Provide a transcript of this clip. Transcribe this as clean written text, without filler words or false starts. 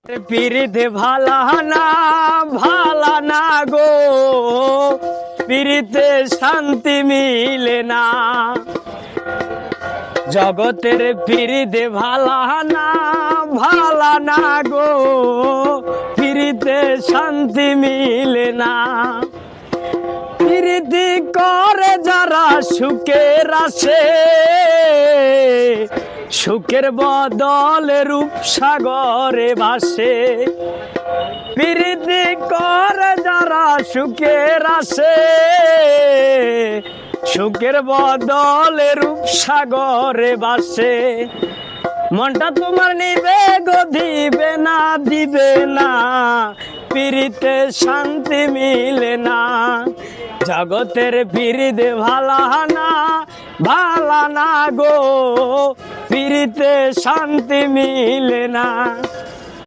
পিরিতে ভালা না ভালা না গো, পিরিতে শান্তি মিলে না। জগতের পিরিতে ভালা না ভালা না গো, পিরিতে শান্তি মিলে না। পিরিতি করে যারা সুখের আসে, সুখের বদলে রূপসাগরে ভাসে। পিরিতি করে যারা সুখের আসে, সুখের বদলে রূপসাগরে ভাসে। মনটা তোমার নিবে গো, দিবে না দিবে না, পিরিতে শান্তি মিলে না। জগতের পিরিতে ভালা না ভালা না গো, পিরিতে শান্তি মিলে না।